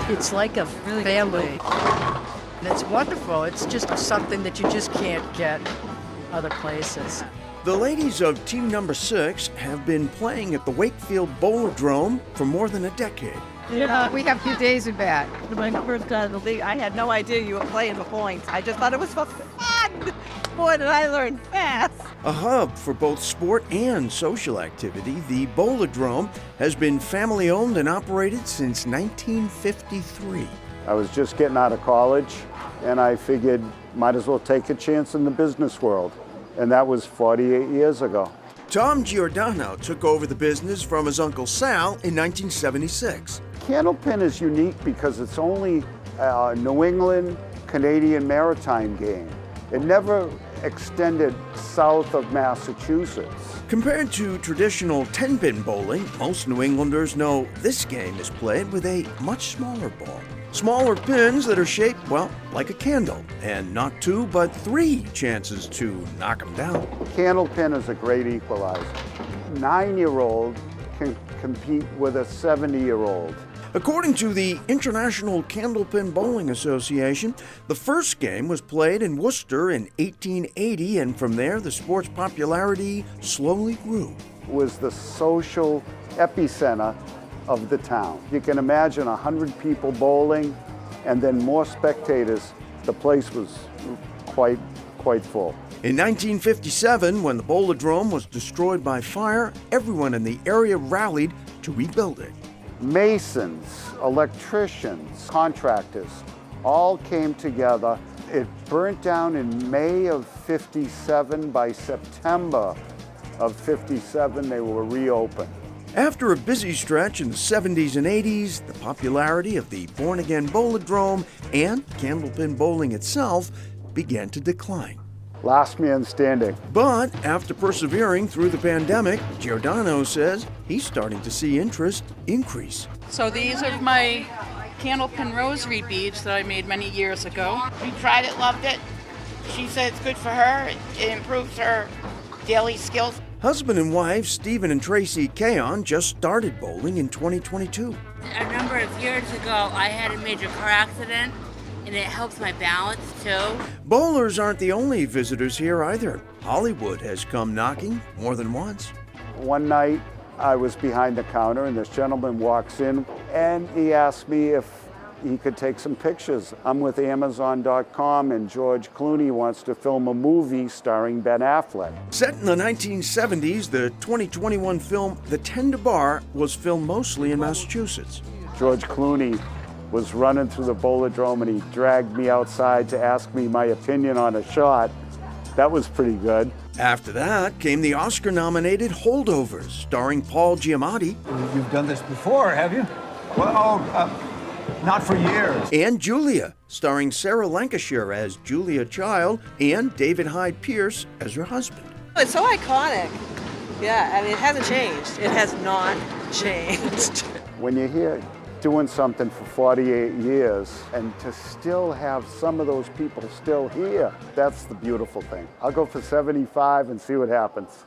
It's like a family. And it's wonderful. It's just something that you just can't get other places. The ladies of Team Number 6 have been playing at the Wakefield Bowladrome for more than a decade. Yeah, we have 2 days of that. When I first got in the league, I had no idea you were playing the points. I just thought it was for fun. Boy, did I learn fast. A hub for both sport and social activity, the Bowladrome has been family-owned and operated since 1953. I was just getting out of college, and I figured might as well take a chance in the business world. And that was 48 years ago. Tom Giordano took over the business from his Uncle Sal in 1976. Candlepin is unique because it's only a New England, Canadian maritime game. It never extended south of Massachusetts. Compared to traditional 10-pin bowling, most New Englanders know this game is played with a much smaller ball. Smaller pins that are shaped, well, like a candle, and not 2 but 3 chances to knock them down. Candlepin is a great equalizer. 9-year-old can compete with a 70-year-old. According to the International Candlepin Bowling Association, the first game was played in Worcester in 1880, and from there the sport's popularity slowly grew. It was the social epicenter of the town. You can imagine 100 people bowling and then more spectators. The place was quite full. In 1957, when the Bowladrome was destroyed by fire, everyone in the area rallied to rebuild it. Masons, electricians, contractors all came together. It burnt down in May of '57. By September of '57, they were reopened. After a busy stretch in the 70s and 80s, the popularity of the born-again Bowladrome and candlepin bowling itself began to decline. Last man standing. But after persevering through the pandemic, Giordano says he's starting to see interest increase. So these are my candlepin rosary beads that I made many years ago. We tried it, loved it. She said it's good for her. It improves her daily skills. Husband and wife Stephen and Tracy Kaon just started bowling in 2022. A number of years ago, I had a major car accident, and it helps my balance too. Bowlers aren't the only visitors here either. Hollywood has come knocking more than once. One night, I was behind the counter, and this gentleman walks in, and he asked me if he could take some pictures. I'm with Amazon.com, and George Clooney wants to film a movie starring Ben Affleck. Set in the 1970s, the 2021 film The Tender Bar was filmed mostly in Massachusetts. George Clooney was running through the Bowladrome, and he dragged me outside to ask me my opinion on a shot. That was pretty good. After that came the Oscar-nominated Holdovers, starring Paul Giamatti. You've done this before, have you? Well, not for years. And Julia, starring Sarah Lancashire as Julia Child and David Hyde Pierce as her husband. It's so iconic. Yeah, I mean, it hasn't changed. It has not changed. When you're here doing something for 48 years and to still have some of those people still here, that's the beautiful thing. I'll go for 75 and see what happens.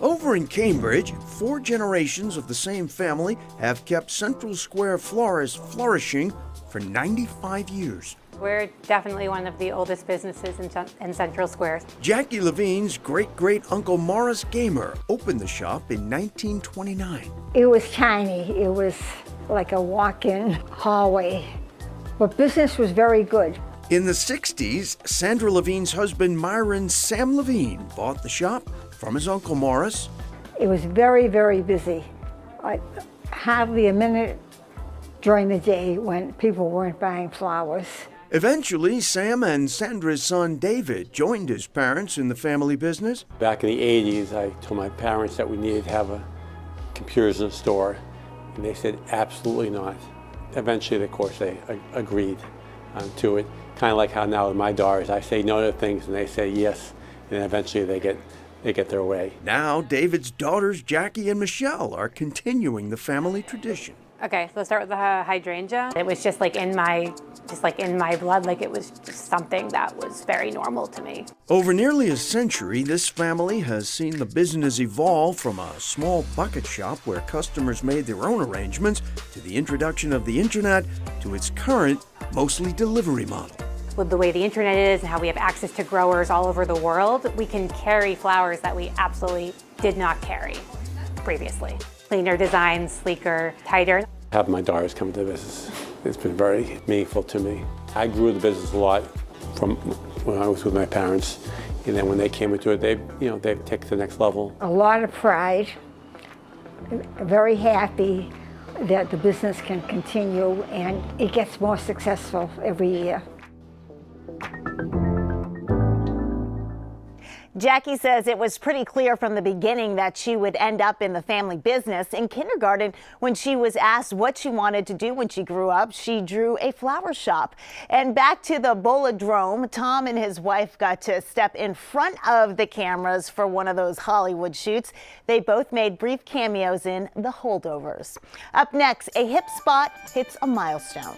Over in Cambridge, 4 generations of the same family have kept Central Square Florist flourishing for 95 years. We're definitely one of the oldest businesses in Central Square. Jackie Levine's great-great-uncle Morris Gamer opened the shop in 1929. It was tiny. It was like a walk-in hallway, but business was very good. In the 60s, Sandra Levine's husband Myron Sam Levine bought the shop from his uncle Morris. It was very, very busy. Hardly a minute during the day when people weren't buying flowers. Eventually, Sam and Sandra's son David joined his parents in the family business. Back in the 80s, I told my parents that we needed to have computers in the store, and they said absolutely not. Eventually, of course, they agreed to it. Kind of like how now with my daughters, I say no to things and they say yes, and eventually they get their way. Now, David's daughters Jackie and Michelle are continuing the family tradition. Okay, so let's start with the hydrangea. It was just like in my blood, like it was just something that was very normal to me. Over nearly a century, this family has seen the business evolve from a small bucket shop where customers made their own arrangements to the introduction of the internet to its current, mostly delivery model. With the way the internet is and how we have access to growers all over the world, we can carry flowers that we absolutely did not carry previously. Cleaner designs, sleeker, tighter. Having my daughters come to the business, it's been very meaningful to me. I grew the business a lot from when I was with my parents, and then when they came into it, they've taken it to the next level. A lot of pride, very happy that the business can continue and it gets more successful every year. Jackie says it was pretty clear from the beginning that she would end up in the family business. In kindergarten, when she was asked what she wanted to do when she grew up, she drew a flower shop. And back to the Bowladrome, Tom and his wife got to step in front of the cameras for one of those Hollywood shoots. They both made brief cameos in The Holdovers. Up next, a hip spot hits a milestone.